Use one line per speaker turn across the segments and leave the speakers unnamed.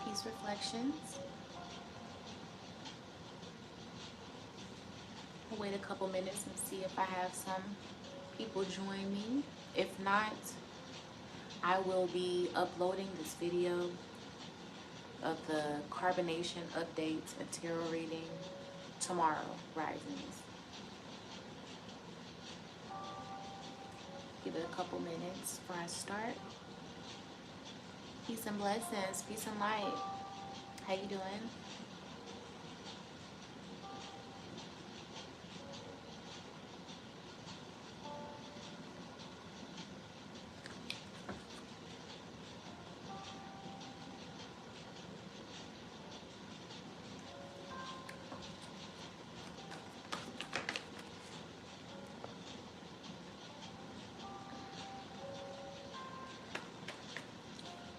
Peace reflections. I'll wait a couple minutes and see if I have some people join me. If not, I will be uploading this video of the carbonation updates and tarot reading tomorrow, risings. Give it a couple minutes before I start. Peace and blessings, peace and light. How you doing?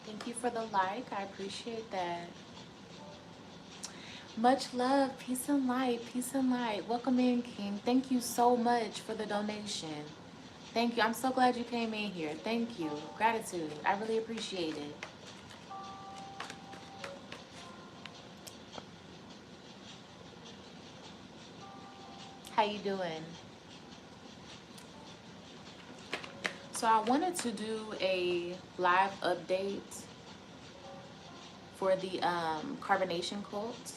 Thank you for the like. I appreciate that. Much love, peace and light, peace and light. Welcome in, King. Thank you so much for the donation. Thank you. I'm so glad you came in here. Thank you. Gratitude. I really appreciate it. How you doing? So I wanted to do a live update for the carbonation cult.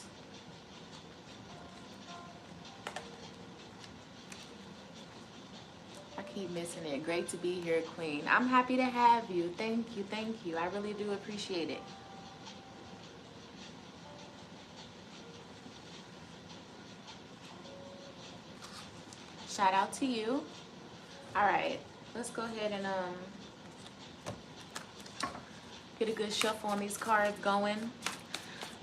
I keep missing it. Great to be here, Queen. I'm happy to have you. Thank you, thank you. I really do appreciate it. Shout out to you. All right, let's go ahead and get a good shuffle on these cards going.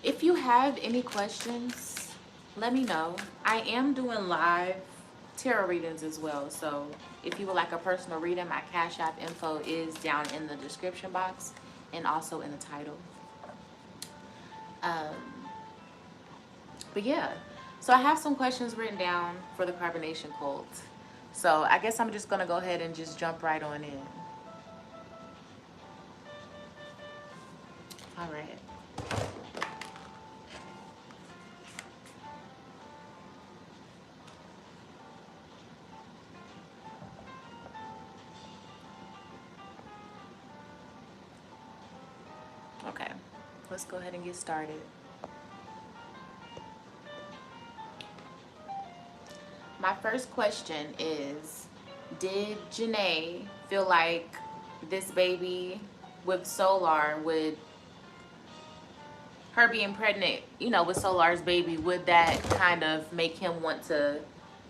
If you have any questions, let me know. I am doing live tarot readings as well, so if you would like a personal reading, my Cash App info is down in the description box and also in the title. But yeah, so I have some questions written down for the carbonation cult, so I guess I'm just gonna go ahead and just jump right on in. All right. Okay, let's go ahead and get started. My first question is, did Janae feel like this baby with Solar would, her being pregnant, you know, with Solar's baby, would that kind of make him want to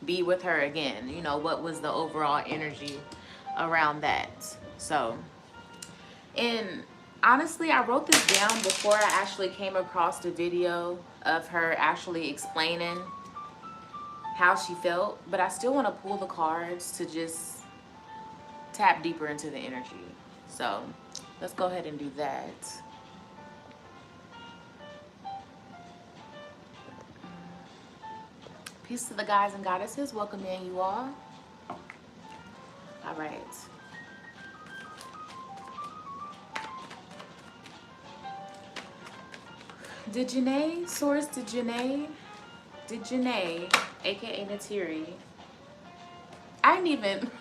be with her again? You know, what was the overall energy around that? So, and honestly, I wrote this down before I actually came across the video of her actually explaining how she felt, but I still want to pull the cards to just tap deeper into the energy. So let's go ahead and do that. Peace to the guys and goddesses. Welcome in, you all. All right. Did Janae, aka Natiri, I didn't even,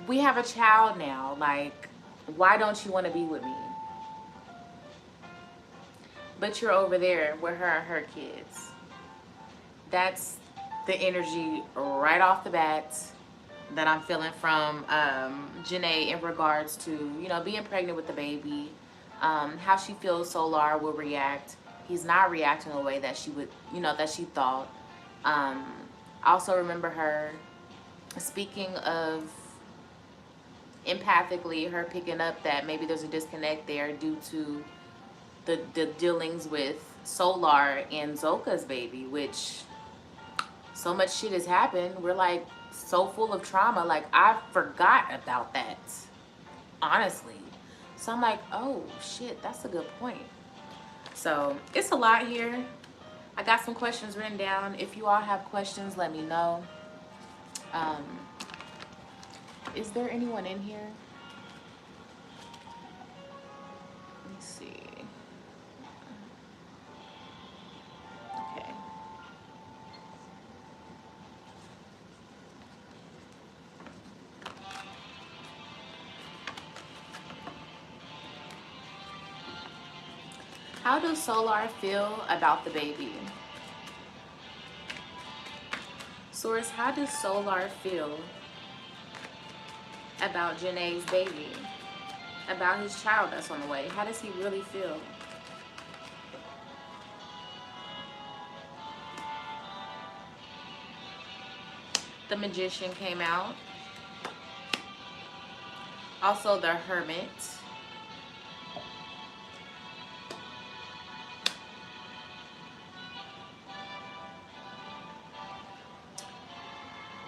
we have a child now, like, why don't you want to be with me? But you're over there with her and her kids. That's the energy right off the bat that I'm feeling from Janae in regards to, you know, being pregnant with the baby, how she feels Solar will react. He's not reacting the way that she would, you know, that she thought. I also remember her speaking of empathically, her picking up that maybe there's a disconnect there due to the dealings with Solar and Zoka's baby, which so much shit has happened. We're like so full of trauma. Like I forgot about that, honestly. So I'm like, oh shit, that's a good point. So it's a lot here. I got some questions written down. If you all have questions, let me know. Um, is there anyone in here? Let me see. Okay. How does Solar feel about the baby? Source, how does Solar feel about Janae's baby? About his child that's on the way? How does he really feel? The Magician came out. Also the Hermit.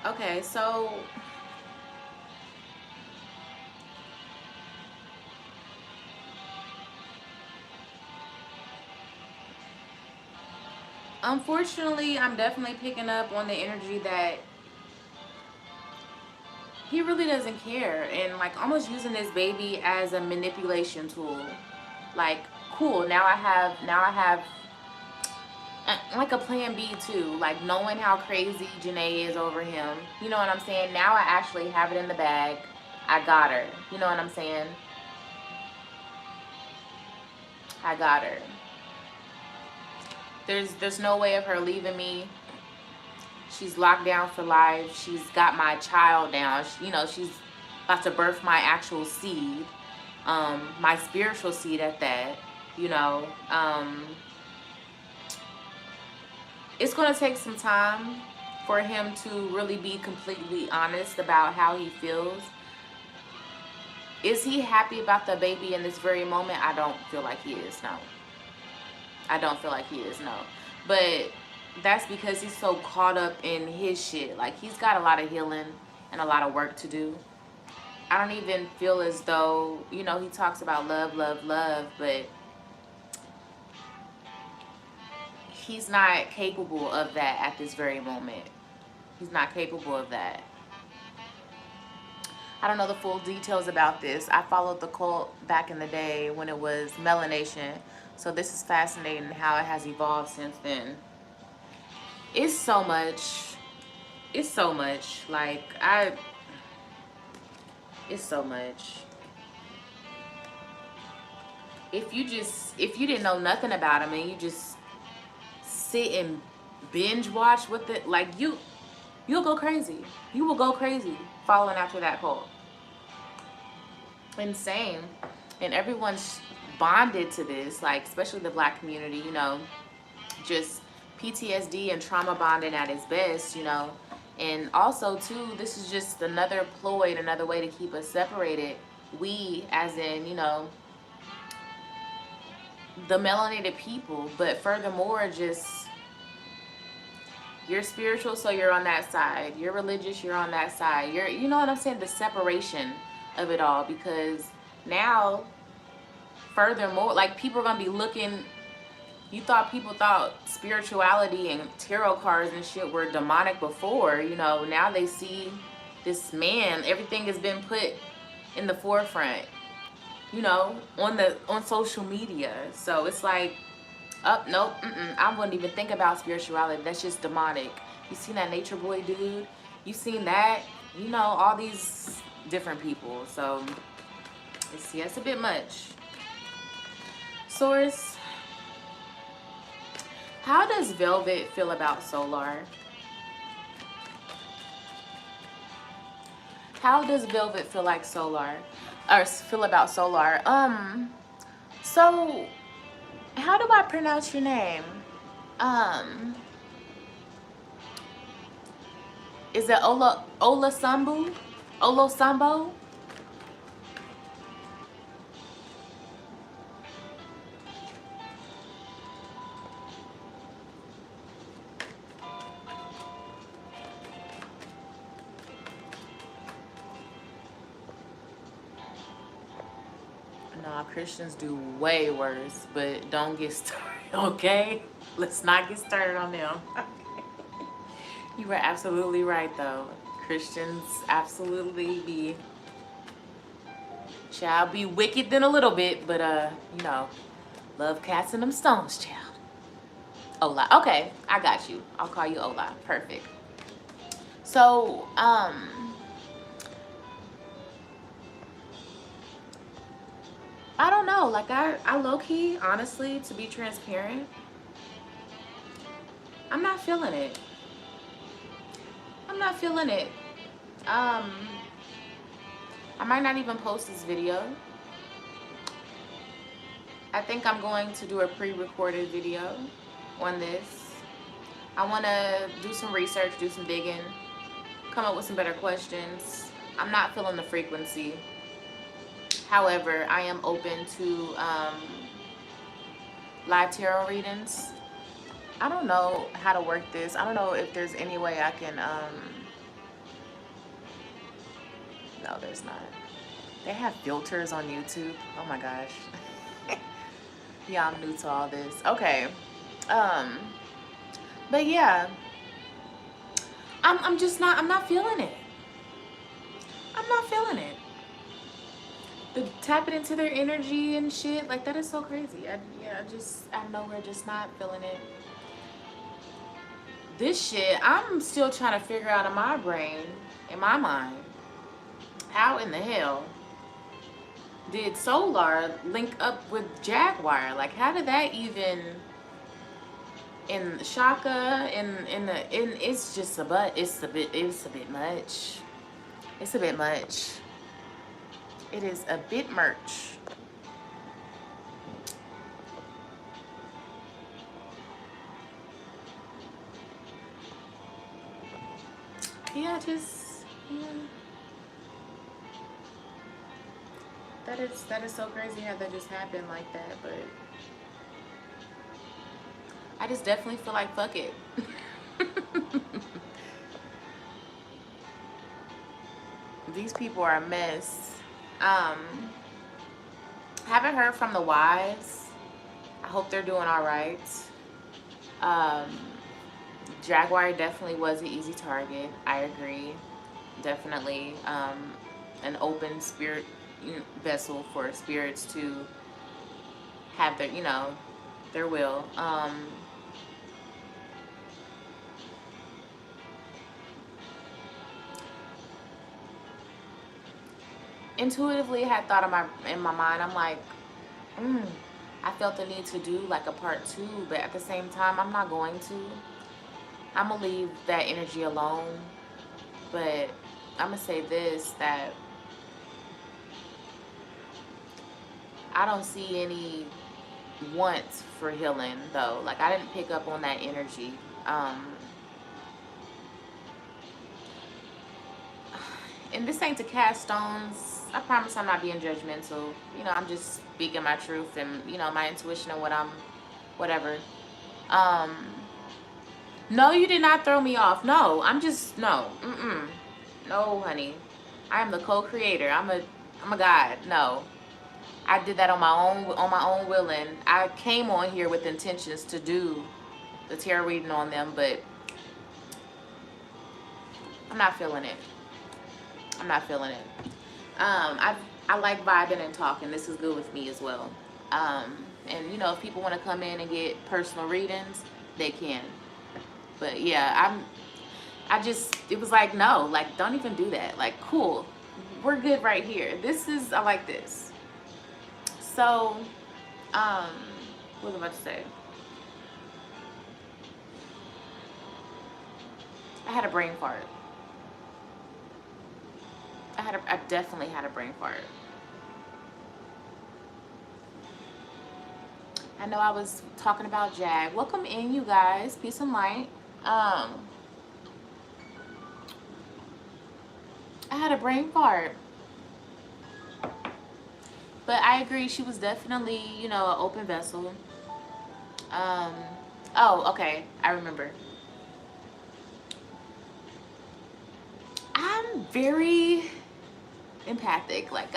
Okay, so unfortunately, I'm definitely picking up on the energy that he really doesn't care, and like almost using this baby as a manipulation tool. Like, cool, now I have like a plan B too, like knowing how crazy Janae is over him. You know what I'm saying? Now I actually have it in the bag. I got her. You know what I'm saying? I got her. There's no way of her leaving me. She's locked down for life. She's got my child now. You know, she's about to birth my actual seed, my spiritual seed at that. You know, it's going to take some time for him to really be completely honest about how he feels. Is he happy about the baby in this very moment? I don't feel like he is, no. I don't feel like he is, no. But that's because he's so caught up in his shit. Like, he's got a lot of healing and a lot of work to do. I don't even feel as though, you know, he talks about love, love, love, but he's not capable of that at this very moment. He's not capable of that. I don't know the full details about this. I followed the cult back in the day when it was Melanation. So this is fascinating how it has evolved since then. It's so much. It's so much. Like, it's so much. If you didn't know nothing about him and you just sit and binge watch with it, like, you'll go crazy. You will go crazy following after that cult. Insane. And everyone's bonded to this, like, especially the Black community, you know, just PTSD and trauma bonding at its best, you know. And also too, this is just another ploy and another way to keep us separated. We, as in, you know, the melanated people, but furthermore, just, you're spiritual, so you're on that side. You're religious, you're on that side. You know what I'm saying? The separation of it all, because now, furthermore, like, people are gonna be looking. People thought spirituality and tarot cards and shit were demonic before, you know. Now they see this man. Everything has been put in the forefront, you know, on social media. So it's like, nope, I wouldn't even think about spirituality. That's just demonic. You seen that Nature Boy dude? You seen that? You know, all these different people. So it's a bit much. Source, how does Velvet feel about Solar? How does Velvet feel like Solar? Or feel about Solar? So how do I pronounce your name? Is it Olasambu? Olosambo? Nah, Christians do way worse, but don't get started, okay? Let's not get started on them. You were absolutely right, though. Christians absolutely shall be wicked than a little bit, but you know, love cats and them stones, child. Ola. Okay, I got you. I'll call you Ola. Perfect. So, I don't know. Like I low key, honestly, to be transparent, I'm not feeling it. I'm not feeling it. Um, I might not even post this video. I think I'm going to do a pre-recorded video on this. I want to do some research, do some digging, come up with some better questions. I'm not feeling the frequency. However, I am open to live tarot readings. I don't know how to work this. I don't know if there's any way I can, no, there's not. They have filters on YouTube. Oh my gosh. Yeah, I'm new to all this. Okay. But yeah, I'm just not, I'm not feeling it. I'm not feeling it. The tapping into their energy and shit, like that is so crazy. I just out of nowhere just not feeling it. This shit, I'm still trying to figure out in my brain, in my mind, how in the hell did Solar link up with Jaguar? Like, how did that even in Shaka in it's just a but it's a bit much. It's a bit much. It is a bit much. Yeah, just yeah. That is so crazy how that just happened like that, but I just definitely feel like fuck it. These people are a mess. Haven't heard from the wives. I hope they're doing all right. Jaguar definitely was an easy target. I agree. Definitely an open spirit vessel for spirits to have their, you know, their will. Intuitively, I had thought in my mind, I'm like, I felt the need to do like a part 2, but at the same time, I'm not going to. I'm gonna leave that energy alone. But I'm gonna say this, that I don't see any want for healing though. Like I didn't pick up on that energy. And this ain't to cast stones. I promise I'm not being judgmental. You know, I'm just speaking my truth and, you know, my intuition and whatever. No, you did not throw me off. No, I'm just, no. No, honey. I am the co-creator. I'm a god. No. I did that on my own willing. I came on here with intentions to do the tarot reading on them, but I'm not feeling it. I'm not feeling it. I like vibing and talking. This is good with me as well. And you know, if people want to come in and get personal readings, they can. But yeah, it was like, no, like don't even do that. Like, cool, we're good right here. I like this. So, what was I about to say? I had a brain fart. I definitely had a brain fart. I know I was talking about Jag. Welcome in, you guys. Peace and light. I had a brain fart. But I agree, she was definitely, you know, an open vessel. Oh, okay, I remember. I'm very empathic. Like,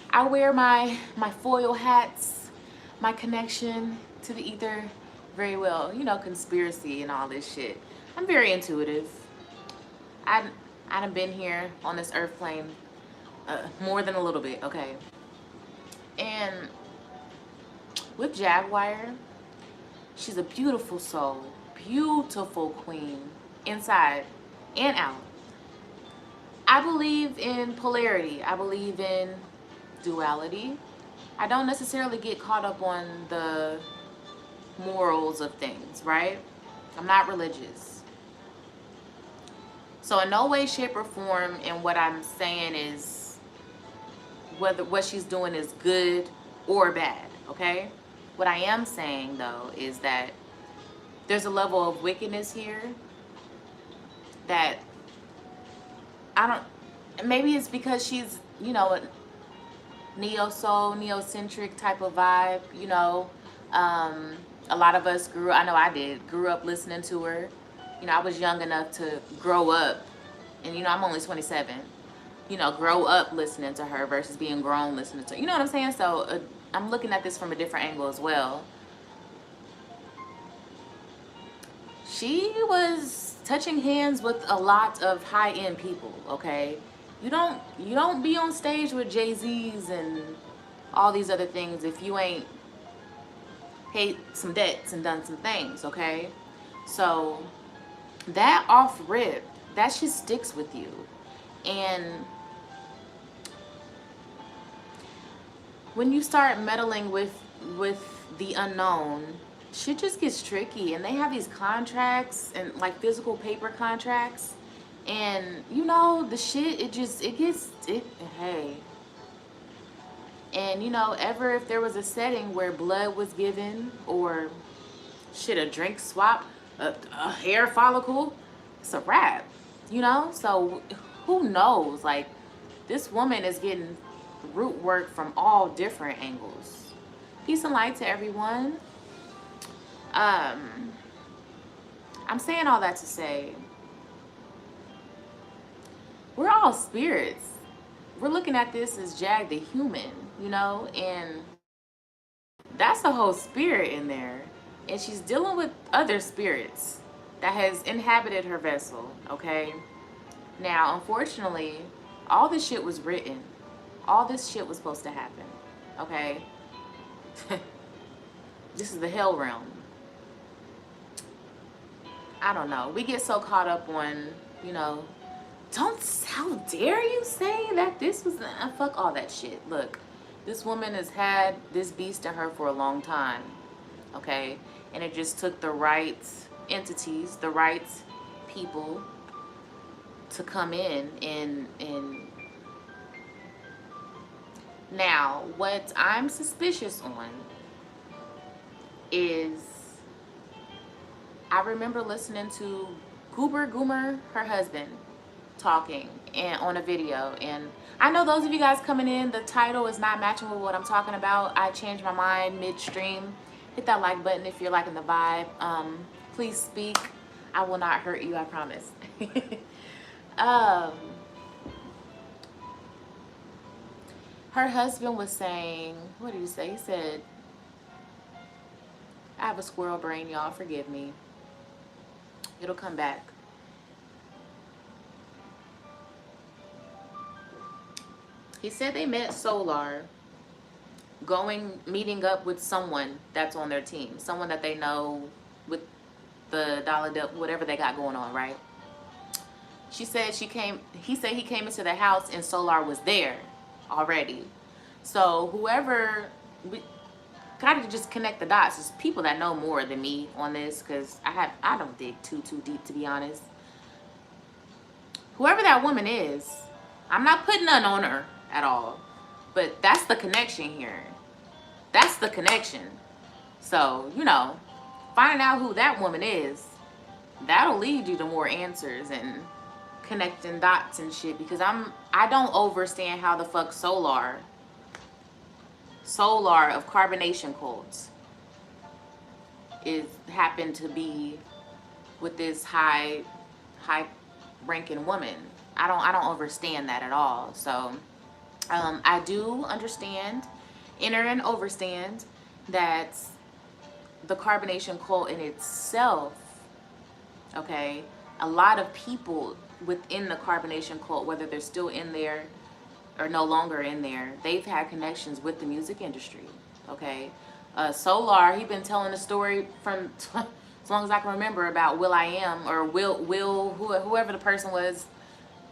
I wear my foil hats, my connection to the ether very well. You know, conspiracy and all this shit. I'm very intuitive. I I done been here on this earth plane more than a little bit, okay? And with Jaguar, she's a beautiful soul, beautiful queen, inside and out. I believe in polarity. I believe in duality. I don't necessarily get caught up on the morals of things, right? I'm not religious. So in no way, shape, or form in what I'm saying is whether what she's doing is good or bad, okay? What I am saying though is that there's a level of wickedness here that I don't, maybe it's because she's, you know, a neo-soul, neo-centric type of vibe, you know. A lot of us I know I did, grew up listening to her. You know, I was young enough to grow up, and you know, I'm only 27. You know, grow up listening to her versus being grown listening to her. You know what I'm saying? So I'm looking at this from a different angle as well. She was touching hands with a lot of high-end people, okay? You don't be on stage with Jay-Z's and all these other things if you ain't paid some debts and done some things, okay? So that off rip, that shit sticks with you. And when you start meddling with the unknown, shit just gets tricky. And they have these contracts and like physical paper contracts, and you know the shit, hey. And you know, ever if there was a setting where blood was given or shit, a drink swap, a hair follicle, it's a wrap, you know. So who knows, like, this woman is getting root work from all different angles. Peace and light to everyone. I'm saying all that to say we're all spirits. We're looking at this as Jag the human, you know, and that's a whole spirit in there. And she's dealing with other spirits that has inhabited her vessel, okay? Now, unfortunately, all this shit was written. All this shit was supposed to happen, okay? This is the hell realm. I don't know. We get so caught up on, you know, how dare you say that this was, fuck all that shit. Look, this woman has had this beast in her for a long time, okay? And it just took the right entities, the right people to come in and now what I'm suspicious on is I remember listening to Goomer, her husband, talking and on a video, and I know those of you guys coming in, the title is not matching with what I'm talking about. I changed my mind midstream. Hit that like button if you're liking the vibe. Please speak. I will not hurt you, I promise. Her husband was saying, what did he say? He said, I have a squirrel brain, y'all, forgive me. It'll come back. He said they met Solar meeting up with someone that's on their team, someone that they know with the dollar whatever they got going on, right? He said he came into the house and Solar was there already. So whoever, we gotta just connect the dots. There's people that know more than me on this, because I don't dig too deep, to be honest. Whoever that woman is, I'm not putting none on her at all, but that's the connection here. That's the connection. So, you know, finding out who that woman is, that'll lead you to more answers and connecting dots and shit, because I don't understand how the fuck Solar of Carbonnation cults happened to be with this high ranking woman. I don't understand that at all. So I do understand, enter and overstand that the carbonation cult in itself, okay, a lot of people within the carbonation cult, whether they're still in there or no longer in there, they've had connections with the music industry, okay. Solar, he been telling a story from as long as I can remember about Will I Am, or whoever the person was.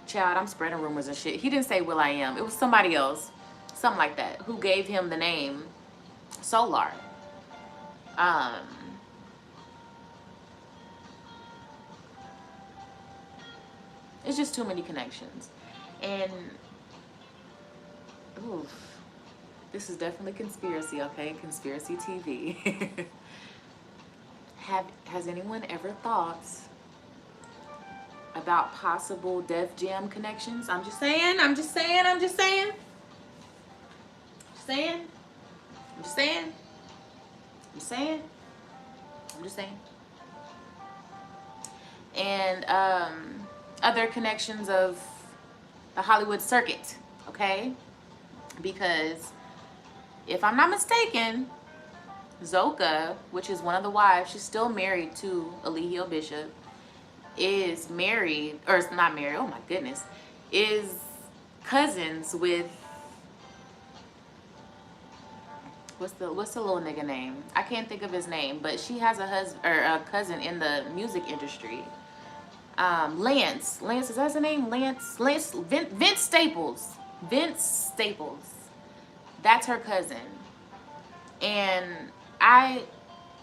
Child, I'm spreading rumors and shit. He didn't say Will I Am. It was somebody else, something like that, who gave him the name Solar. Um, it's just too many connections, and oof, this is definitely conspiracy, okay? Conspiracy TV. Has anyone ever thought about possible Def Jam connections? I'm just saying. I'm just saying. I'm just saying. Saying. I'm just saying. I'm saying. I'm just saying. And other connections of the Hollywood circuit, okay? Because if I'm not mistaken, Zoka, which is one of the wives, she's still married to Alihio Bishop, is married, or is not married, oh my goodness, is cousins with, what's the little nigga name? I can't think of his name, but she has a husband or a cousin in the music industry. Lance, is that his name? Vince Staples. Vince Staples. That's her cousin. And I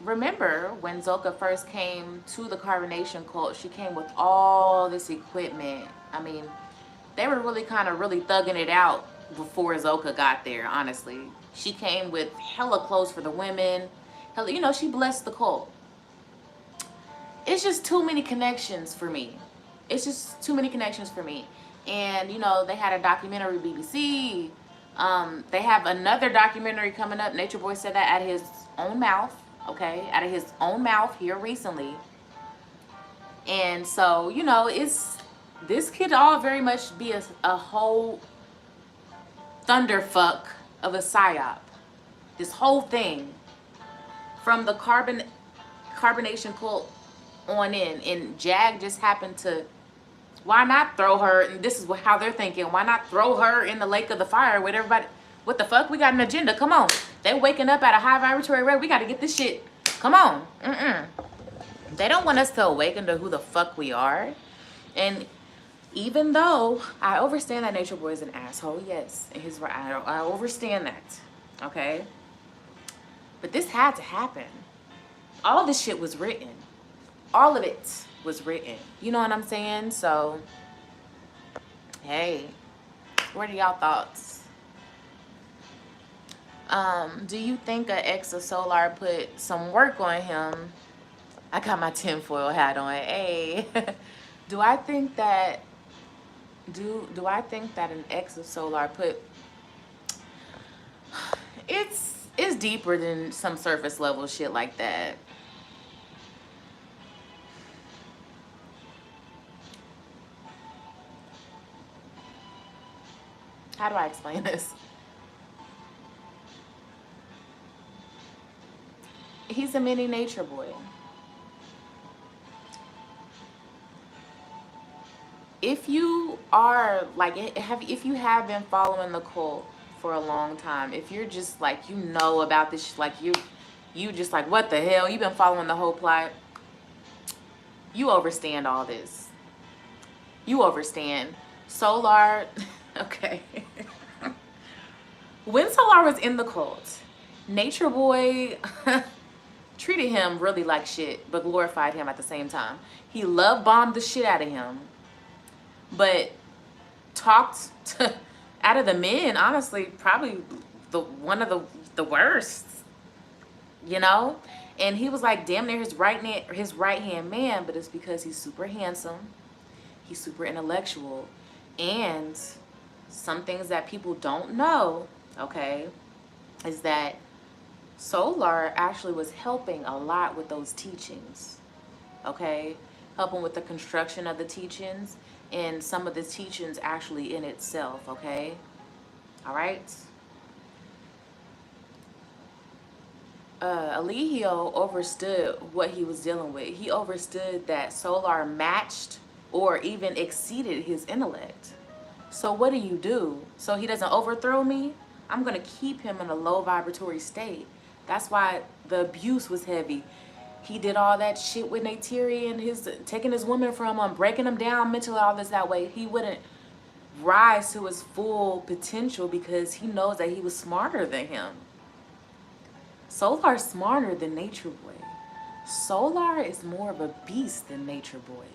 remember when Zoka first came to the Carbonation cult, she came with all this equipment. I mean, they were really thugging it out before Zoka got there, honestly. She came with hella clothes for the women. Hella, she blessed the cult. It's just too many connections for me. It's just too many connections for me. And, they had a documentary, BBC. They have another documentary coming up. Nature Boy said that out of his own mouth, okay? Out of his own mouth here recently. And so, this could all very much be a whole thunderfuck of a psyop. This whole thing from the carbonation cult on in, and Jag just happened to, why not throw her, and this is how they're thinking, why not throw her in the lake of the fire with everybody? What the fuck? We got an agenda. Come on. They waking up at a high vibratory rate. We got to get this shit. Come on. They don't want us to awaken to who the fuck we are. And even though I understand that Nature Boy is an asshole, yes, and he's right. I understand that, okay? But this had to happen. All this shit was written. All of it was written. You know what I'm saying? So, hey, what are y'all thoughts? Do you think an ex of Solar put some work on him? I got my tinfoil hat on. Hey, do I think that an ex of Solar put? It's deeper than some surface level shit like that. How do I explain this? He's a mini Nature Boy. If you are like, if you have been following the cult for a long time, if you're just like, about this, like you just like, what the hell? You've been following the whole plot. You understand all this. You understand. Solar, okay. When Solar was in the cult, Nature Boy treated him really like shit, but glorified him at the same time. He love bombed the shit out of him, but talked to, out of the men, honestly, probably one of the worst, And he was like damn near his right hand man, but it's because he's super handsome, he's super intellectual, and some things that people don't know, okay, is that Solar actually was helping a lot with those teachings, okay? Helping with the construction of the teachings and some of the teachings actually in itself, okay? All right. Eligio overstood what he was dealing with. He overstood that Solar matched or even exceeded his intellect. So what do? So he doesn't overthrow me? I'm going to keep him in a low vibratory state. That's why the abuse was heavy. He did all that shit with Neytiri and his taking his woman from him, breaking him down mentally, all this that way. He wouldn't rise to his full potential because he knows that he was smarter than him. Solar's smarter than Nature Boy. Solar is more of a beast than Nature Boy.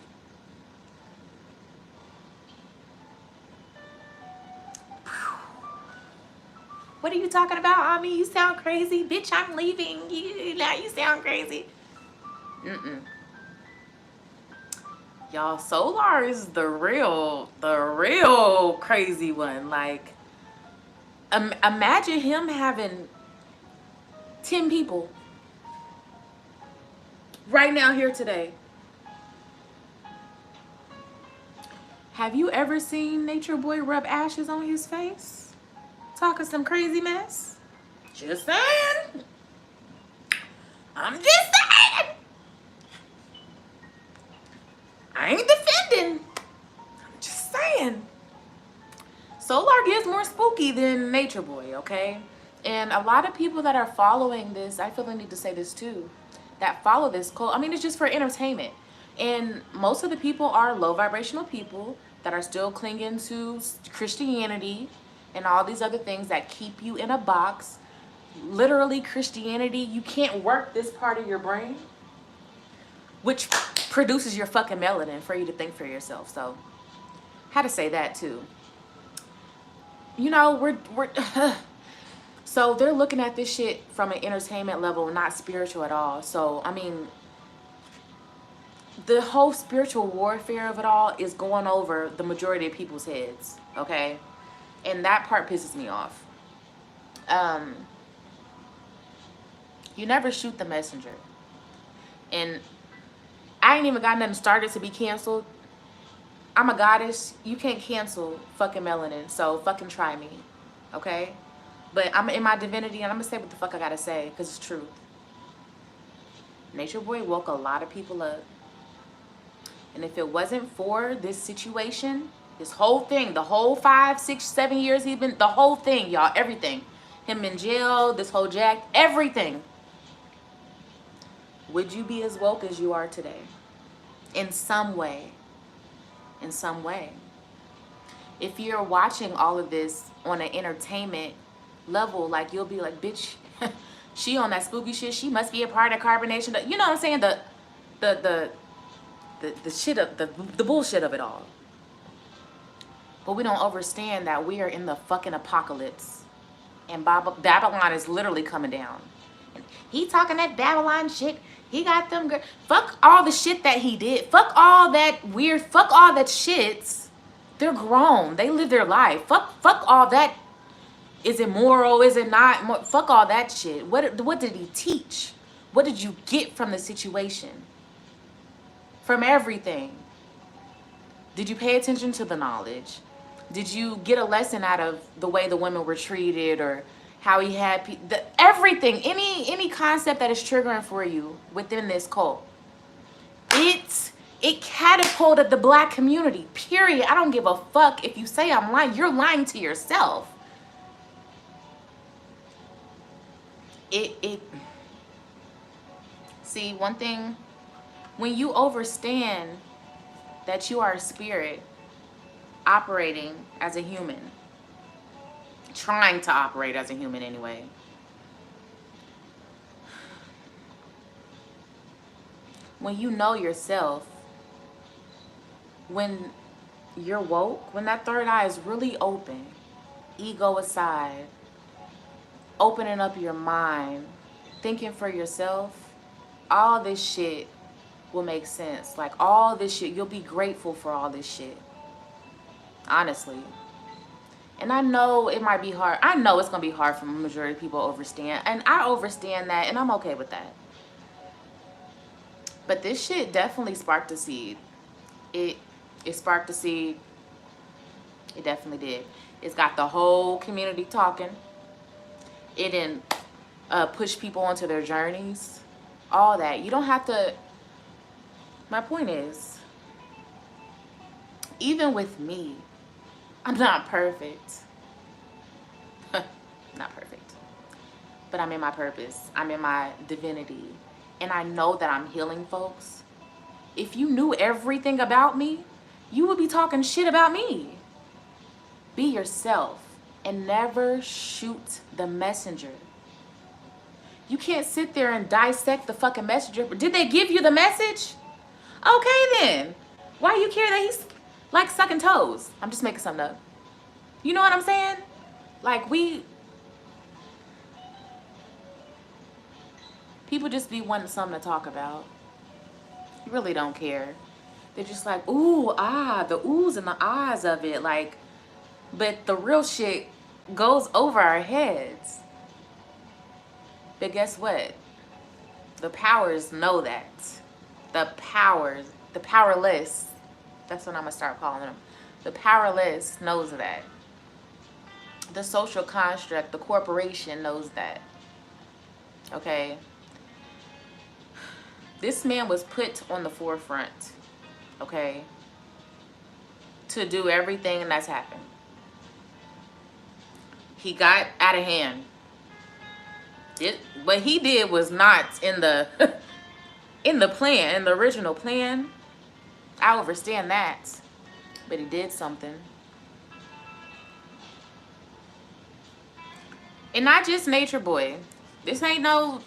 What are you talking about, Ami? You sound crazy. Bitch, I'm leaving. Now you sound crazy. Y'all, Solar is the real crazy one. Like, imagine him having 10 people right now here today. Have you ever seen Nature Boy rub ashes on his face? Talking some crazy mess? Just saying. I'm just saying. I ain't defending. I'm just saying. Solar gets more spooky than Nature Boy, okay? And a lot of people that are following this, I feel the need to say this too, that follow this cult, I mean, it's just for entertainment. And most of the people are low vibrational people that are still clinging to Christianity and all these other things that keep you in a box. Literally, Christianity, you can't work this part of your brain, which produces your fucking melanin for you to think for yourself. So, had to say that too. You know, we're so they're looking at this shit from an entertainment level, not spiritual at all. So, I mean, the whole spiritual warfare of it all is going over the majority of people's heads, okay? And that part pisses me off. You never shoot the messenger. And I ain't even got nothing started to be canceled. I'm a goddess. You can't cancel fucking melanin. So fucking try me. Okay? But I'm in my divinity and I'm gonna say what the fuck I gotta say because it's truth. Nature Boy woke a lot of people up. And if it wasn't for this situation, this whole thing, the whole 5, 6, 7 years he's been, the whole thing, y'all, everything. Him in jail, this whole jack, everything. Would you be as woke as you are today? In some way. In some way. If you're watching all of this on an entertainment level, like you'll be like, bitch, she on that spooky shit. She must be a part of Carbonnation. You know what I'm saying? The shit of the bullshit of it all. But we don't understand that we are in the fucking apocalypse. And Babylon is literally coming down. And he talking that Babylon shit. He got them good. Fuck all the shit that he did. Fuck all that weird. Fuck all that shits. They're grown. They live their life. Fuck all that. Is it moral? Is it not? Fuck all that shit. What did he teach? What did you get from the situation? From everything. Did you pay attention to the knowledge? Did you get a lesson out of the way the women were treated or how he had everything, any concept that is triggering for you within this cult? It catapulted the black community, period. I don't give a fuck if you say I'm lying. You're lying to yourself. See, one thing, when you understand that you are a spirit operating as a human, trying to operate as a human anyway, when you know yourself, when you're woke, when that third eye is really open, ego aside, opening up your mind, thinking for yourself, all this shit will make sense. Like all this shit, you'll be grateful for all this shit. Honestly. And I know it might be hard. I know it's going to be hard for the majority of people to understand. And I understand that, and I'm okay with that. But this shit definitely sparked a seed. It sparked a seed. It definitely did. It's got the whole community talking. It didn't push people onto their journeys. All that. You don't have to. My point is, even with me, I'm not perfect. Not perfect. But I'm in my purpose. I'm in my divinity. And I know that I'm healing folks. If you knew everything about me, you would be talking shit about me. Be yourself and never shoot the messenger. You can't sit there and dissect the fucking messenger. Did they give you the message? Okay then. Why you care that he's like sucking toes? I'm just making something up. You know what I'm saying? Like people just be wanting something to talk about. You really don't care. They're just like, ooh, ah, the oohs and the ahs of it. Like, but the real shit goes over our heads. But guess what? The powers know that. The powerless, that's what I'm gonna start calling them. The powerless knows that. The social construct, the corporation knows that. Okay? This man was put on the forefront, okay, to do everything that's happened. He got out of hand. What he did was not in the in the plan, in the original plan. I understand that, but he did something. And not just Nature Boy. This ain't no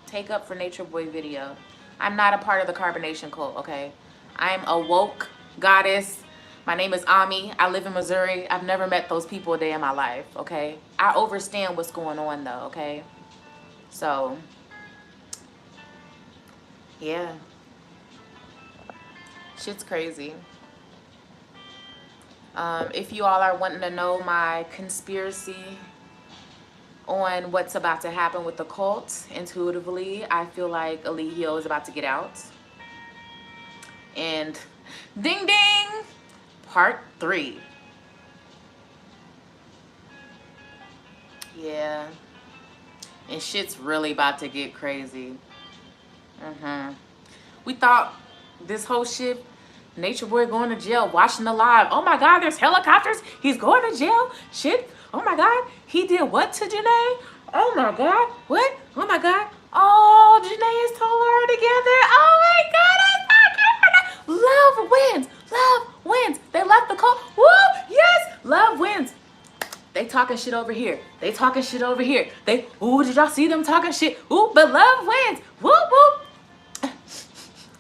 take up for Nature Boy video. I'm not a part of the Carbonnation cult, okay? I'm a woke goddess. My name is Ami. I live in Missouri. I've never met those people a day in my life, okay? I understand what's going on though, okay? So, yeah. Shit's crazy. If you all are wanting to know my conspiracy on what's about to happen with the cult, intuitively, I feel like Eligio is about to get out. And ding ding, part 3. Yeah. And shit's really about to get crazy. We thought this whole shit, Nature Boy going to jail, watching the live. Oh my God, there's helicopters. He's going to jail. Shit. Oh my God. He did what to Janae? Oh my God. What? Oh my God. Oh, Janae is told her together. Oh my God. Love wins. Love wins. They left the cult. Woo. Yes. Love wins. They talking shit over here. They talking shit over here. Ooh, did y'all see them talking shit? Ooh, but love wins. Whoop, whoop.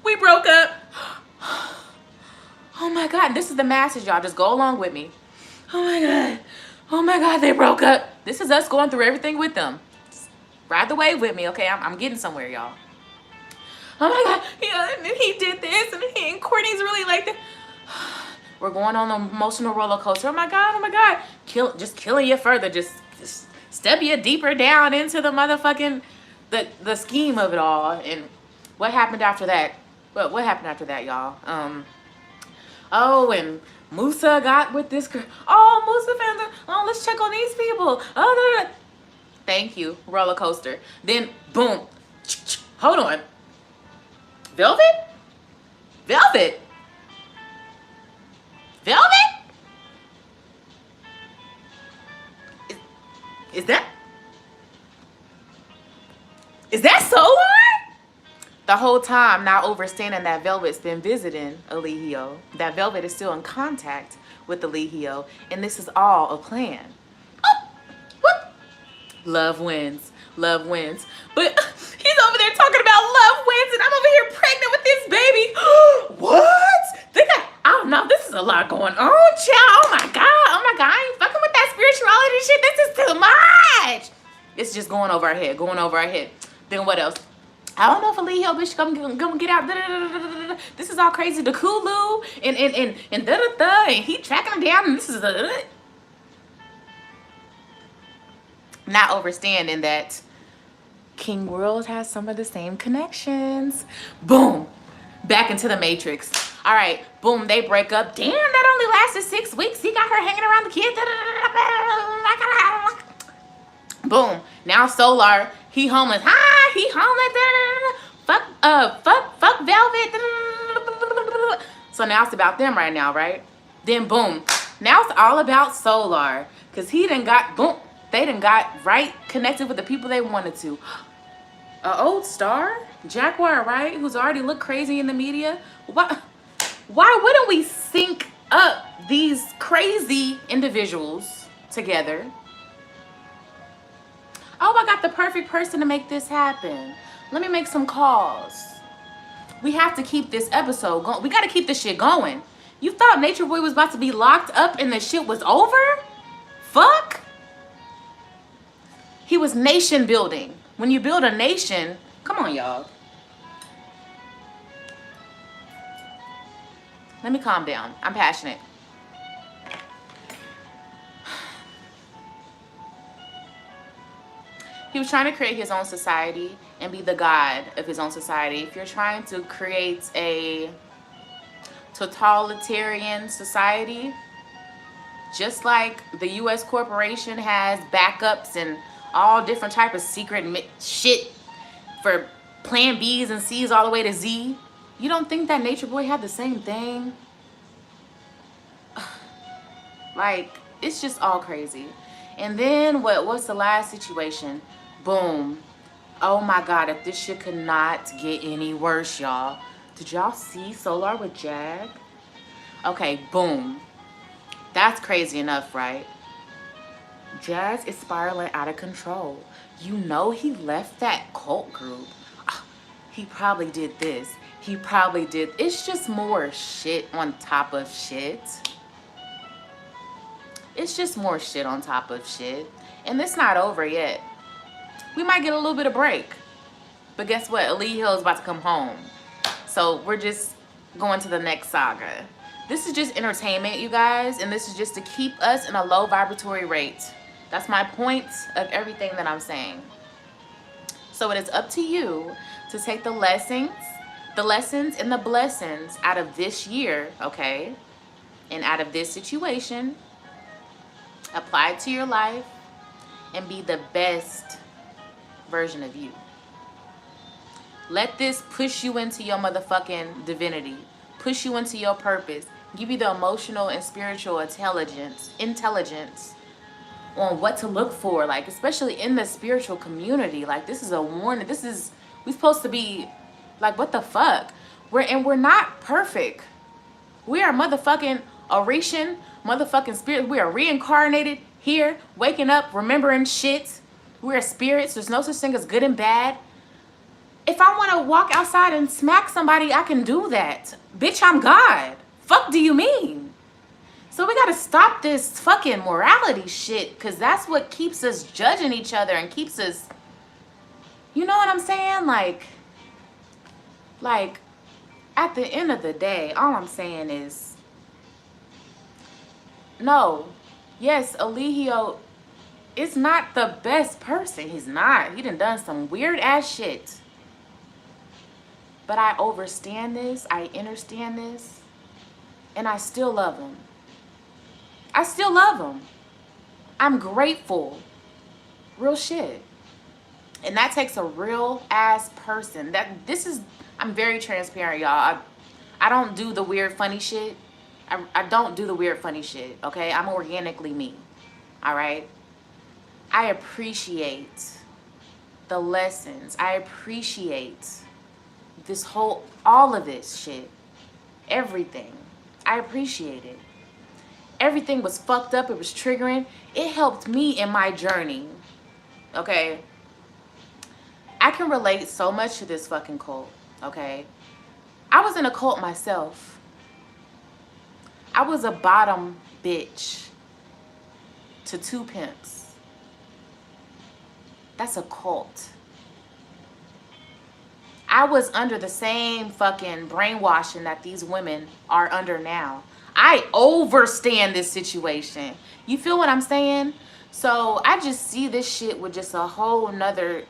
We broke up. Oh my God, this is the message, y'all. Just go along with me. Oh my God. Oh my God, they broke up. This is us going through everything with them. Just ride the wave with me, okay? I'm getting somewhere, y'all. Oh my God, yeah, and he did this, and Courtney's really like that. We're going on an emotional roller coaster. Oh my God. Just killing you further. Just step you deeper down into the motherfucking, the scheme of it all. And what happened after that? What happened after that, y'all? Oh, and Musa got with this girl. Oh, Musa found her. Oh, let's check on these people. Oh, no. Thank you, roller coaster. Then, boom. Hold on. Velvet? Velvet? Is that Solar? The whole time, not understanding that Velvet's been visiting Eligio, that Velvet is still in contact with Eligio, and this is all a plan. Oh, what? Love wins. Love wins. But he's over there talking about love wins, and I'm over here pregnant with this baby. What? I don't know. This is a lot going on, child. Oh my God. I ain't fucking with that spirituality shit. This is too much. It's just going over our head. Then what else? I don't know if Eligio bitch gonna get out. This is all crazy. The Kulu and and he tracking him down, and this is not understanding that King World has some of the same connections. Boom, back into the Matrix. All right, boom, they break up. Damn, that only lasted 6 weeks. He got her hanging around the kid. Boom. Now Solar, he homeless. Ah, he homeless. Fuck Velvet. So now it's about them right now, right? Then boom. Now it's all about Solar. Cause he done got boom. They done got right connected with the people they wanted to. A old star, Jaguar, right? Who's already looked crazy in the media. Why wouldn't we sync up these crazy individuals together? Oh, I got the perfect person to make this happen. Let me make some calls. We have to keep this episode going. We got to keep this shit going. You thought Nature Boy was about to be locked up and the shit was over? Fuck. He was nation building. When you build a nation, come on, y'all. Let me calm down. I'm passionate. He was trying to create his own society and be the god of his own society. If you're trying to create a totalitarian society, just like the U.S. corporation has backups and all different type of secret shit for plan B's and C's all the way to Z, you don't think that Nature Boy had the same thing? Like, it's just all crazy. And then what's the last situation? Boom. Oh my God, if this shit could not get any worse, y'all. Did y'all see Solar with Jag? Okay, boom. That's crazy enough, right? Jazz is spiraling out of control. You know he left that cult group. Oh, he probably did this. He probably did. It's just more shit on top of shit. It's just more shit on top of shit. And it's not over yet. We might get a little bit of break. But guess what? Ali Hill is about to come home. So we're just going to the next saga. This is just entertainment, you guys. And this is just to keep us in a low vibratory rate. That's my point of everything that I'm saying. So it is up to you to take the lessons and the blessings out of this year, okay? And out of this situation, apply it to your life and be the best version of you. Let this push you into your motherfucking divinity, push you into your purpose, give you the emotional and spiritual intelligence on what to look for, like especially in the spiritual community. Like, this is a warning. We supposed to be like, what the fuck? We're not perfect. We are motherfucking Orishan, motherfucking spirit. We are reincarnated here, waking up, remembering shit. We're spirits. There's no such thing as good and bad. If I want to walk outside and smack somebody, I can do that. Bitch, I'm God. Fuck do you mean? So we gotta stop this fucking morality shit, because that's what keeps us judging each other and keeps us, you know what I'm saying? Like at the end of the day, all I'm saying is, no, yes, Eligio is not the best person. He's not. He done some weird ass shit. But I understand this, I understand this, and I still love him. I still love him. I'm grateful. Real shit. And that takes a real ass person. I'm very transparent, y'all. I don't do the weird funny shit. I don't do the weird funny shit, okay? I'm organically me, all right? I appreciate the lessons. I appreciate all of this shit. Everything. I appreciate it. Everything was fucked up. It was triggering. It helped me in my journey. Okay? I can relate so much to this fucking cult. Okay? I was in a cult myself. I was a bottom bitch to 2 pimps. That's a cult. I was under the same fucking brainwashing that these women are under now. I overstand this situation. You feel what I'm saying? So I just see this shit with just a whole nother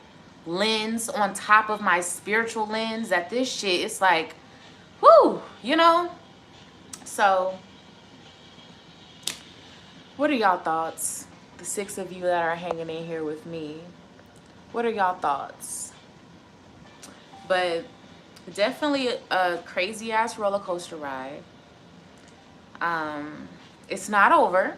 lens on top of my spiritual lens, that this shit is like, whoo, you know? So, what are y'all thoughts? The 6 of you that are hanging in here with me. What are y'all thoughts? But definitely a crazy ass roller coaster ride. It's not over.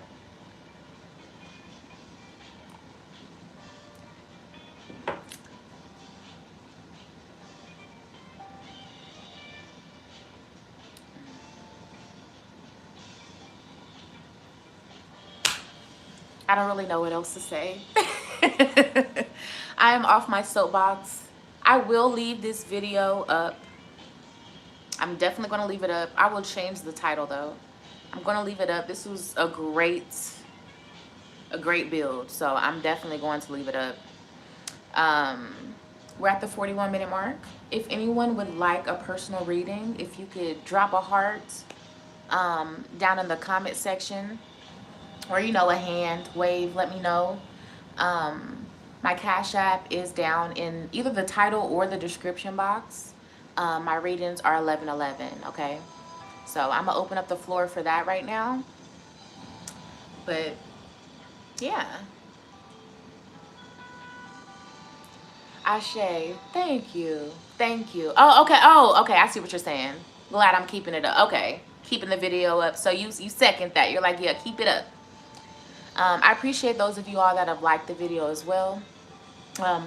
I don't really know what else to say. I am off my soapbox. I will leave this video up. I'm definitely going to leave it up. I will change the title though. I'm going to leave it up. This was a great build. So I'm definitely going to leave it up. We're at the 41-minute mark. If anyone would like a personal reading, if you could drop a heart down in the comment section, or you know, a hand wave, let me know. My Cash App is down in either the title or the description box. My readings are 11/11, okay? So I'm gonna open up the floor for that right now. But yeah. Ashe, thank you. Thank you. Oh, okay. Oh, okay. I see what you're saying. Glad I'm keeping it up. Okay. Keeping the video up. So you second that. You're like, yeah, keep it up. I appreciate those of you all that have liked the video as well. I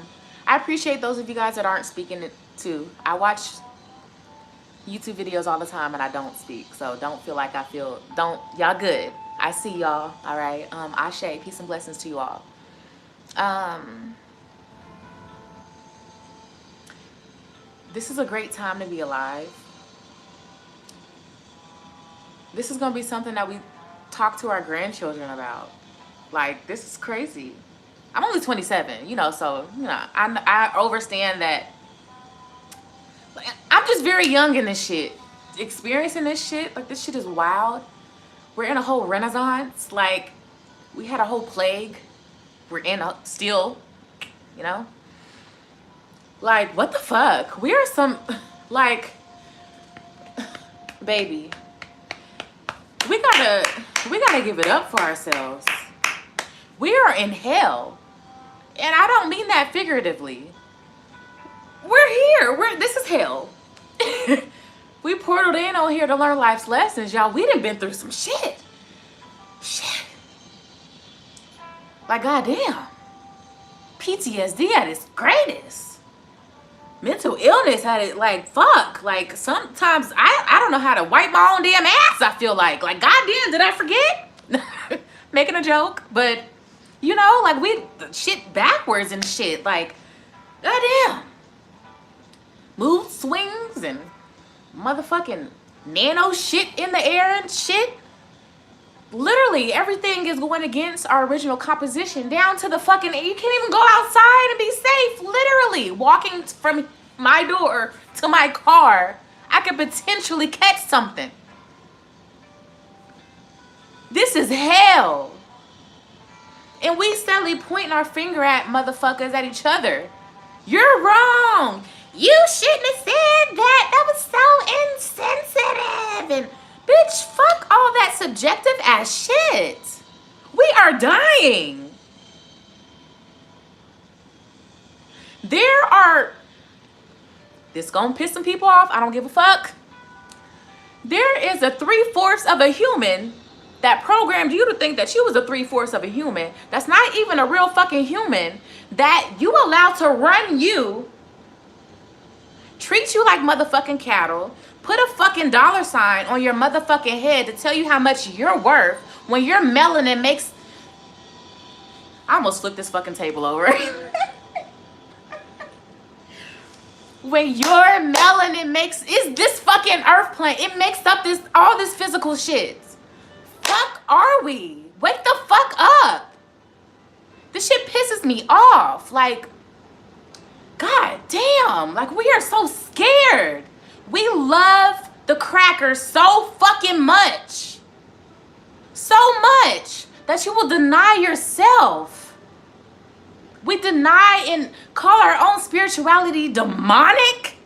appreciate those of you guys that aren't speaking it too. I watch YouTube videos all the time and I don't speak. So don't feel like y'all good. I see y'all. All right. Ashe, peace and blessings to you all. This is a great time to be alive. This is going to be something that we talk to our grandchildren about. Like, this is crazy. I'm only 27, you know, so, you know, I understand that. I'm just very young in this shit. Experiencing this shit, like, this shit is wild. We're in a whole renaissance. Like, we had a whole plague. We're in still, you know. Like, what the fuck? We are some, like, baby. We gotta give it up for ourselves. We are in hell. And I don't mean that figuratively. We're here. This is hell. We portaled in on here to learn life's lessons, y'all. We done been through some shit. Shit. Like, goddamn. PTSD at its greatest. Mental illness had it, like, fuck. Like, sometimes I don't know how to wipe my own damn ass, I feel like. Like, goddamn, did I forget? Making a joke. But, you know, like, we shit backwards and shit. Like, goddamn. Mood swings and motherfucking nano shit in the air and shit. Literally, everything is going against our original composition, down to the fucking, you can't even go outside and be safe. Literally, walking from my door to my car, I could potentially catch something. This is hell. And we sadly pointing our finger at motherfuckers, at each other. You're wrong. You shouldn't have said that. That was so insensitive. And bitch, fuck all that subjective ass shit. We are dying. This gonna piss some people off. I don't give a fuck. There is a 3/4 of a human that programmed you to think that you was a 3/4 of a human. That's not even a real fucking human, that you allow to run you, treat you like motherfucking cattle, put a fucking dollar sign on your motherfucking head to tell you how much you're worth when your melanin makes... I almost flipped this fucking table over. When your melanin makes... Is this fucking earth plane. It makes up all this physical shit. Fuck are we? Wake the fuck up. This shit pisses me off. Like, god damn. Like, we are so scared. We love the crackers so fucking much. So much that you will deny yourself. We deny and call our own spirituality demonic?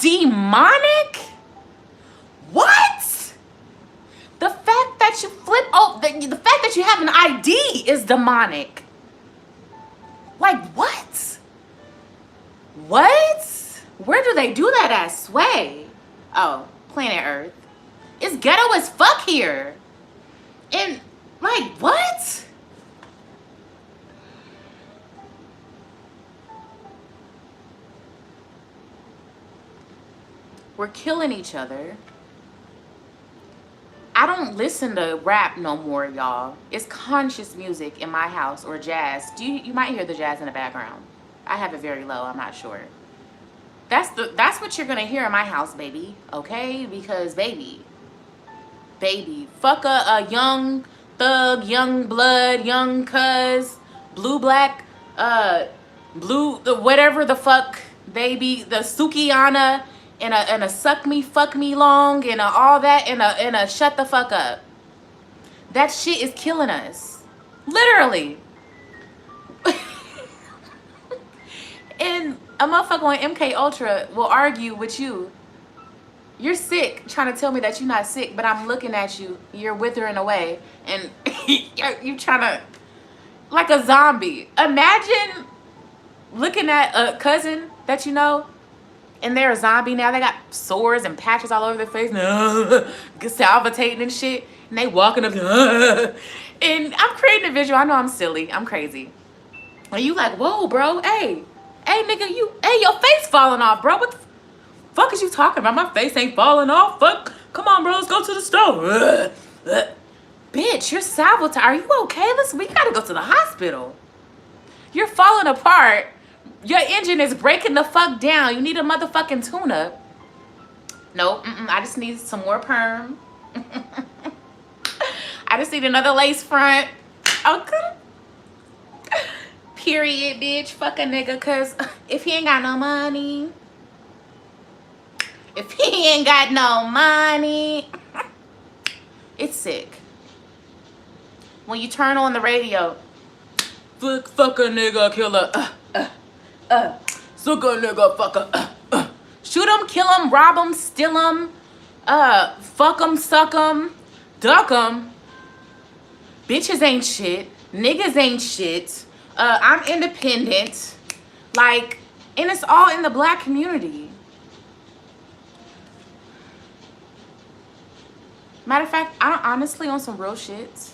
Demonic? What? that you flip, oh, the fact that you have an ID is demonic. Like, what? What? Where do they do that at, Sway? Oh, planet Earth. It's ghetto as fuck here. And, like, what? We're killing each other. I don't listen to rap no more, y'all. It's conscious music in my house, or jazz. You might hear the jazz in the background. I have it very low, I'm not sure. That's what you're gonna hear in my house, baby. Okay? Because baby, fuck a young thug, young blood, young cuz, blue, black, blue, whatever the fuck, baby, the Sukiana, and a suck me, fuck me long, and all that, and a shut the fuck up. That shit is killing us. Literally. And a motherfucker on MK Ultra will argue with you. You're sick, trying to tell me that you're not sick, but I'm looking at you. You're withering away, and you trying to, like a zombie. Imagine looking at a cousin that you know, and they're a zombie now. They got sores and patches all over their face, salivating and shit, and they walking up, and I'm creating a visual. I know I'm silly, I'm crazy, and you like, whoa, bro, hey, nigga, your face falling off, bro. What the fuck is you talking about? My face ain't falling off. Fuck. Come on, bro. Let's go to the store. Bitch, you're salvaged. Are you okay? We gotta go to the hospital. You're falling apart. Your engine is breaking the fuck down. You need a motherfucking tune-up. Nope. I just need some more perm. I just need another lace front. Okay. Period, bitch. Fuck a nigga. Cause if he ain't got no money. If he ain't got no money, it's sick. When you turn on the radio, fuck a nigga, killer, suck a nigga, fucker, shoot him, kill him, rob him, steal him, fuck him, suck him, duck him. Bitches ain't shit. Niggas ain't shit. I'm independent. Like, and it's all in the black community. Matter of fact, I honestly, on some real shits.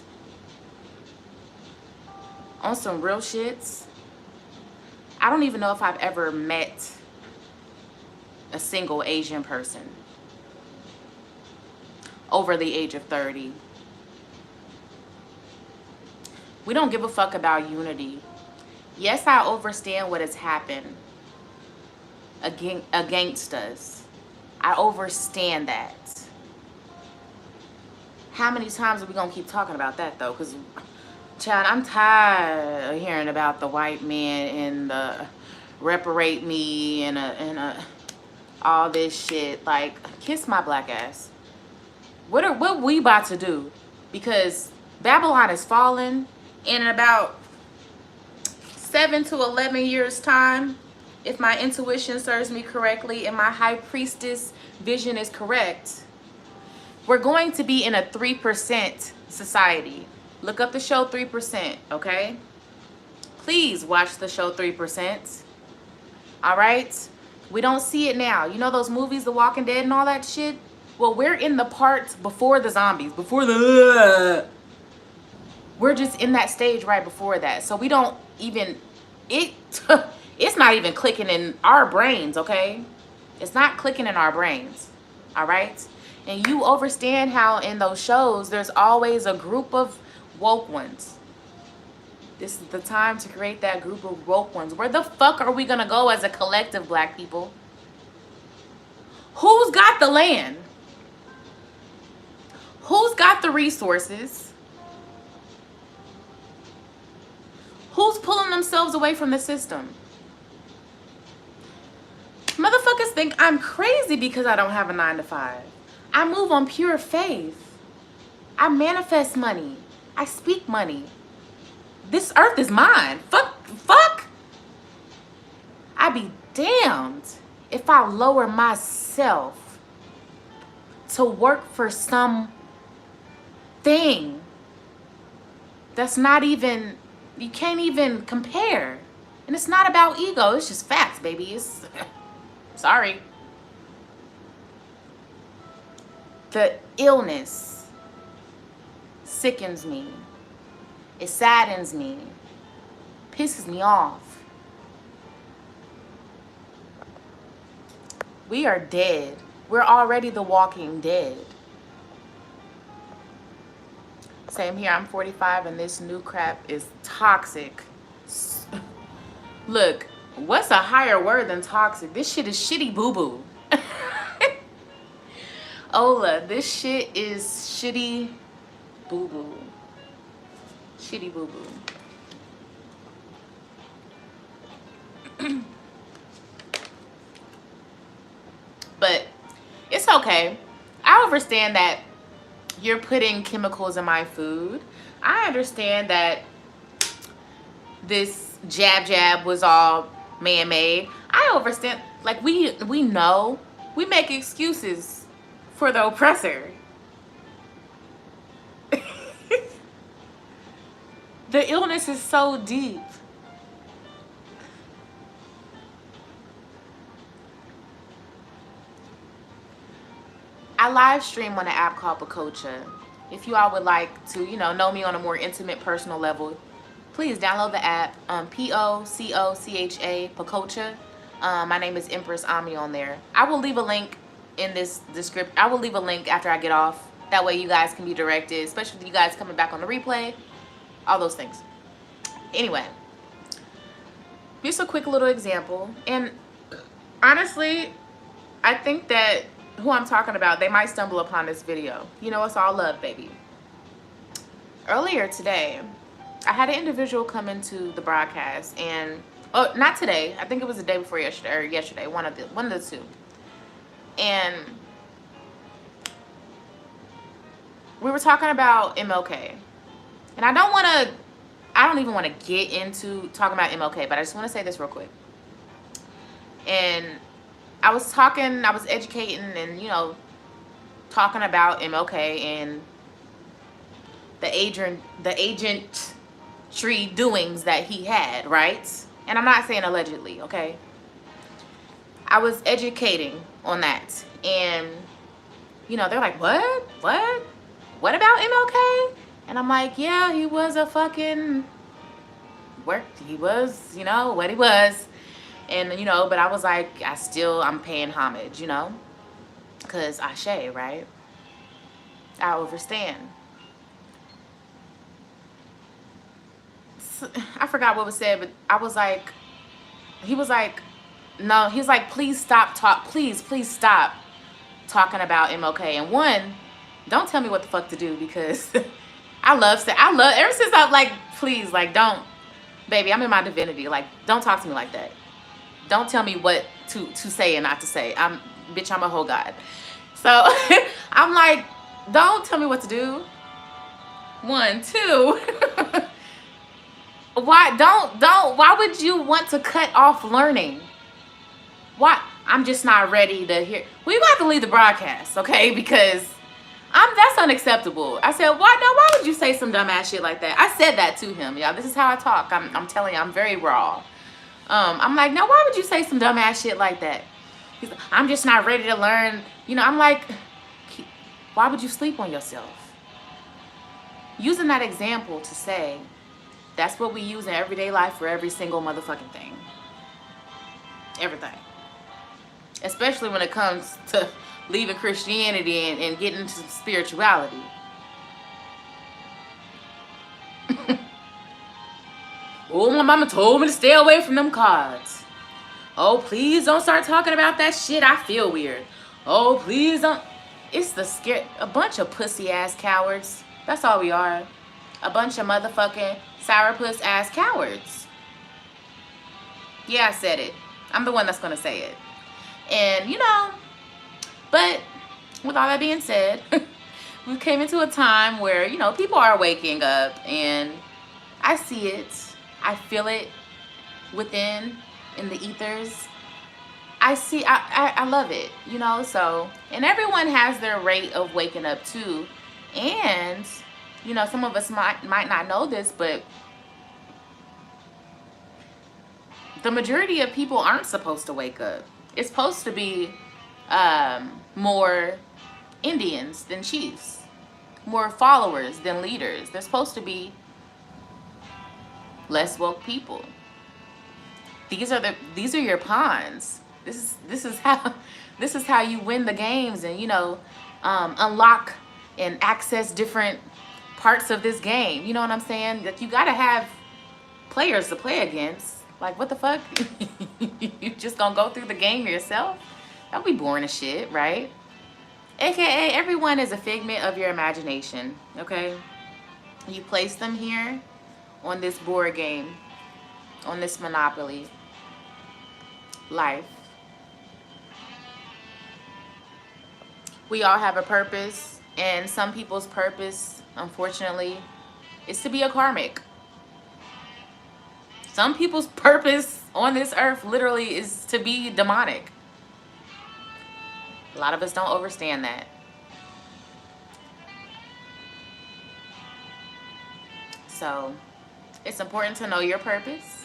On some real shits. I don't even know if I've ever met a single Asian person over the age of 30. We don't give a fuck about unity. Yes, I understand what has happened against us. I understand that. How many times are we gonna keep talking about that though? Because, child, I'm tired of hearing about the white man and the reparate me and all this shit. Like, kiss my black ass. What we about to do? Because Babylon is falling, and in about 7 to 11 years time, if my intuition serves me correctly and my high priestess vision is correct, we're going to be in a 3% society. Look up the show 3%, okay? Please watch the show 3%. All right? We don't see it now. You know those movies, The Walking Dead and all that shit? Well, we're in the parts before the zombies, before the... We're just in that stage right before that. So we don't even... It's not even clicking in our brains, okay? It's not clicking in our brains, all right? And you understand how in those shows, there's always a group of woke ones. This is the time to create that group of woke ones. Where the fuck are we gonna go as a collective, black people? Who's got the land? Who's got the resources? Who's pulling themselves away from the system? Motherfuckers think I'm crazy because I don't have a 9-to-5. I move on pure faith. I manifest money. I speak money. This earth is mine. Fuck. I be damned if I lower myself to work for some thing that's not even, you can't even compare. And it's not about ego, it's just facts, baby. It's sorry. The illness sickens me. It saddens me. Pisses me off. We are dead. We're already the walking dead. Same here, I'm 45 and this new crap is toxic. Look, what's a higher word than toxic? This shit is shitty boo-boo. Ola, this shit is shitty boo-boo. Shitty boo-boo. But it's okay. I understand that you're putting chemicals in my food. I understand that this jab was all man-made. I understand. Like, we know. We make excuses for the oppressor. The illness is so deep. I live stream on an app called Pacocha. If you all would like to, know me on a more intimate, personal level, please download the app. P-O-C-O-C-H-A, Pacocha. My name is Empress Ami on there. I will leave a link in this description. I will leave a link after I get off. That way you guys can be directed, especially you guys coming back on the replay. All those things. Anyway, just a quick little example. And honestly, I think that who I'm talking about, they might stumble upon this video. It's all love, baby. Earlier today, I had an individual come into the broadcast, and not today. I think it was the day before yesterday, or yesterday, one of the two. And we were talking about MLK. And I don't even want to get into talking about MLK, but I just want to say this real quick. And I was educating and, talking about MLK and the agent tree doings that he had, right? And I'm not saying allegedly, okay? I was educating on that. And, they're like, what? What about MLK? And I'm like, yeah, he was a fucking he was, what he was. And, but I was like, I'm paying homage, because Ashe, right? I understand. I forgot what was said, but I was like, he was like, no, he's like, please stop please stop talking about MLK. And one, don't tell me what the fuck to do, because I love, ever since I'm like, please, like, don't, baby, I'm in my divinity. Like, don't talk to me like that. Don't tell me what to say and not to say. I'm a whole god. So I'm like, don't tell me what to do. One, two. Why would you want to cut off learning? Why? I'm just not ready to hear. We have to leave the broadcast, okay? Because that's unacceptable. I said, why would you say some dumbass shit like that? I said that to him, y'all. This is how I talk. I'm telling you, I'm very raw. I'm like, no, why would you say some dumbass shit like that? He's like, I'm just not ready to learn. I'm like, why would you sleep on yourself? Using that example to say, that's what we use in everyday life for every single motherfucking thing. Everything. Especially when it comes to leaving Christianity and getting into spirituality. Oh, my mama told me to stay away from them cards. Oh, please don't start talking about that shit. I feel weird. Oh, please don't. It's a bunch of pussy ass cowards. That's all we are. A bunch of motherfucking sourpuss ass cowards. Yeah, I said it. I'm the one that's gonna say it. And but with all that being said, we came into a time where, people are waking up, and I see it. I feel it within, in the ethers. I love it, so, and everyone has their rate of waking up too. And You know, some of us might not know this, but the majority of people aren't supposed to wake up. It's supposed to be more Indians than chiefs, more followers than leaders. They're supposed to be less woke people. These are your pawns. This is how this is how you win the games, and you know, unlock and access different parts of this game. You know what I'm saying? Like, you gotta have players to play against. Like, what the fuck? You just gonna go through the game yourself? That'd be boring as shit, right? AKA, everyone is a figment of your imagination, okay? You place them here on this board game, on this Monopoly life. We all have a purpose, and some people's purpose, unfortunately, is to be a karmic. Some people's purpose on this earth literally is to be demonic. A lot of us don't understand that. So it's important to know your purpose.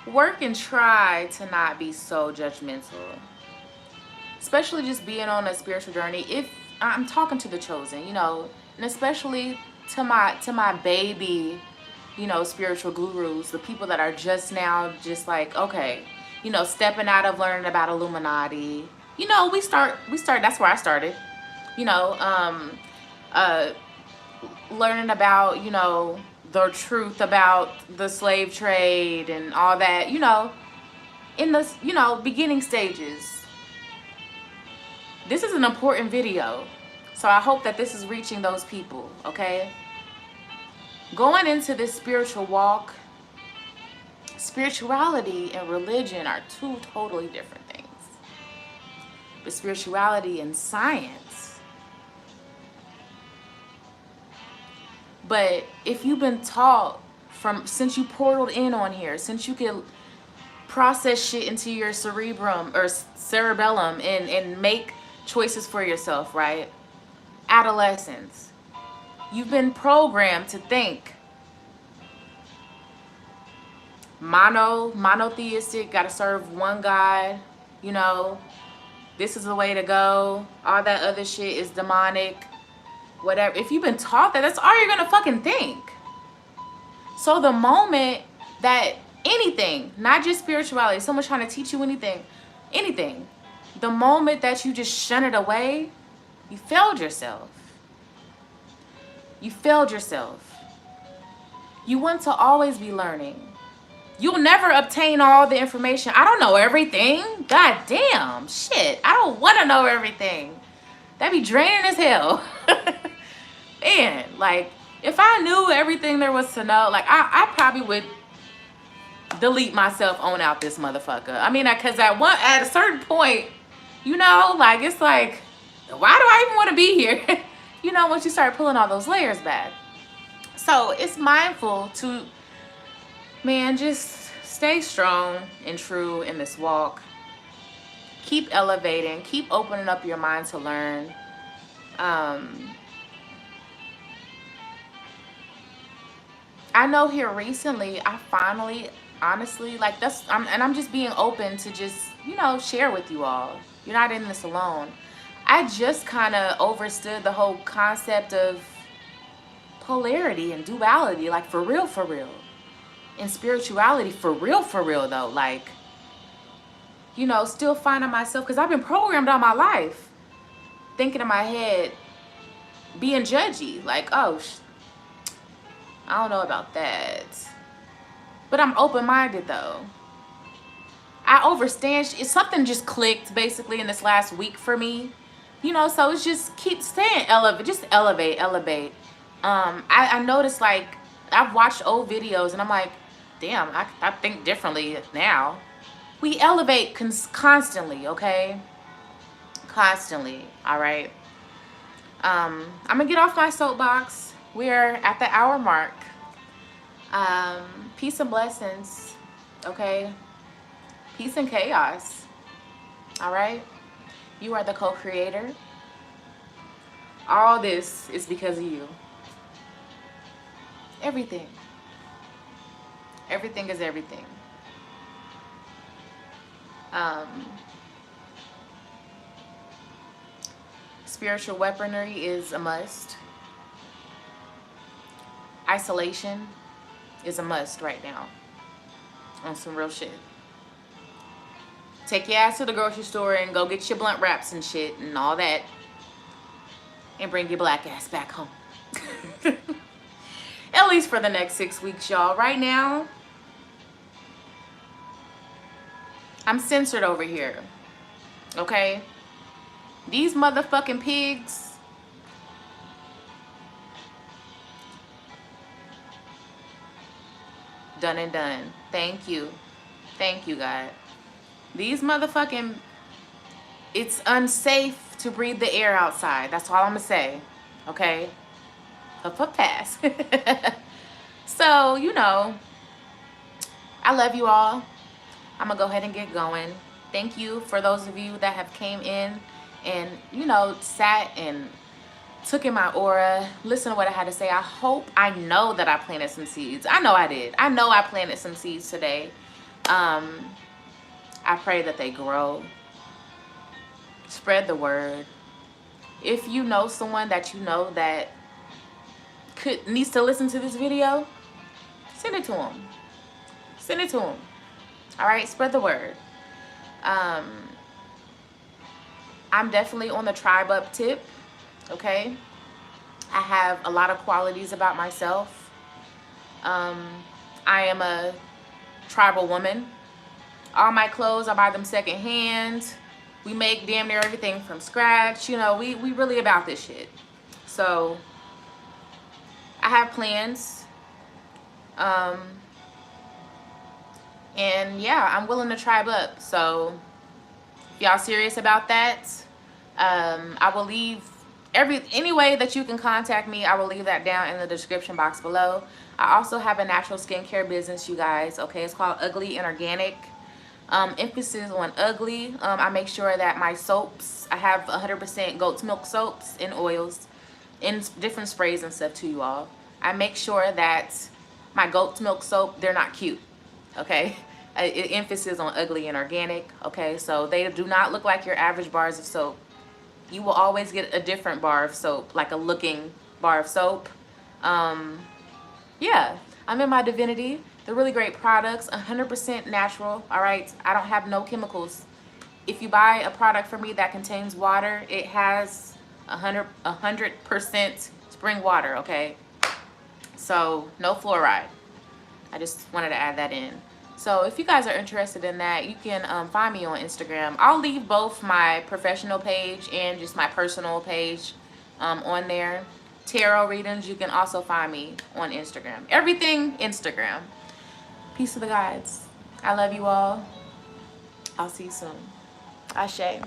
Work and try to not be so judgmental, especially just being on a spiritual journey. If I'm talking to the chosen, you know, and especially to my baby, you know, spiritual gurus, the people that are just now just like, okay, you know, stepping out of learning about Illuminati. You know, we start, that's where I started, you know, learning about, you know, the truth about the slave trade and all that, you know, in the, you know, beginning stages. This is an important video, so I hope that this is reaching those people, okay? Going into this spiritual walk, spirituality and religion are two totally different things. But spirituality and science. But if you've been taught since you portaled in on here, since you can process shit into your cerebrum or cerebellum and make choices for yourself, right? Adolescence. You've been programmed to think monotheistic, gotta serve one God, you know, this is the way to go, all that other shit is demonic, whatever. If you've been taught that, that's all you're gonna fucking think. So the moment that anything, not just spirituality, someone's trying to teach you anything, the moment that you just shun it away, you failed yourself. You failed yourself. You want to always be learning. You'll never obtain all the information. I don't know everything. God damn, shit. I don't want to know everything. That'd be draining as hell. Man, like, if I knew everything there was to know, like, I probably would delete myself on out this motherfucker. I mean, because at a certain point, you know, like, it's like, why do I even want to be here? You know, once you start pulling all those layers back. So it's mindful to, man, just stay strong and true in this walk. Keep elevating. Keep opening up your mind to learn. I know here recently, I finally, honestly, like, I'm just being open to just, you know, share with you all. You're not in this alone. I just kind of understood the whole concept of polarity and duality, like, for real, and spirituality, for real though, like, you know, still finding myself, because I've been programmed all my life, thinking in my head, being judgy, like, oh, I don't know about that, but I'm open-minded though. I understand, something just clicked basically in this last week for me. You know, so it's just keep staying elevate. I noticed, like, I've watched old videos and I'm like, damn, I think differently now. We elevate constantly, okay? Constantly, all right? I'm gonna get off my soapbox. We're at the hour mark. Peace and blessings, okay? Peace and chaos, all right? You are the co-creator. All this is because of you. Everything. Everything is everything. Spiritual weaponry is a must. Isolation is a must right now. On some real shit. Take your ass to the grocery store and go get your blunt wraps and shit and all that. And bring your black ass back home. At least for the next 6 weeks, y'all. Right now, I'm censored over here. Okay? These motherfucking pigs. Done and done. Thank you. Thank you, God. These motherfucking... It's unsafe to breathe the air outside. That's all I'm gonna say. Okay? A foot pass. So, you know, I love you all. I'm gonna go ahead and get going. Thank you for those of you that have came in and, you know, sat and took in my aura, listen to what I had to say. I know that I planted some seeds. I know I did. I know I planted some seeds today. I pray that they grow. Spread the word. If you know someone that you know that needs to listen to this video, send it to them. Send it to them. All right, spread the word. I'm definitely on the tribe up tip. Okay, I have a lot of qualities about myself. I am a tribal woman. All my clothes, I buy them secondhand. We make damn near everything from scratch. You know, we really about this shit. So I have plans. And yeah, I'm willing to tribe up. So if y'all serious about that, I will leave any way that you can contact me. I will leave that down in the description box below. I also have a natural skincare business, you guys. Okay, it's called Ugly and Organic. Emphasis on ugly. I make sure that my soaps, I have 100% goat's milk soaps and oils in different sprays and stuff to you all. I make sure that my goat's milk soap, they're not cute. Okay, emphasis on ugly and organic. Okay, so they do not look like your average bars of soap. You will always get a different bar of soap, like a looking bar of soap. Yeah, I'm in my divinity. They're really great products, 100% natural. All right, I don't have no chemicals. If you buy a product from me that contains water, it has 100% spring water. Okay, so no fluoride. I just wanted to add that in. So if you guys are interested in that, you can find me on Instagram. I'll leave both my professional page and just my personal page on there. Tarot readings, you can also find me on Instagram. Everything Instagram. Peace to the guides. I love you all. I'll see you soon. Ashe.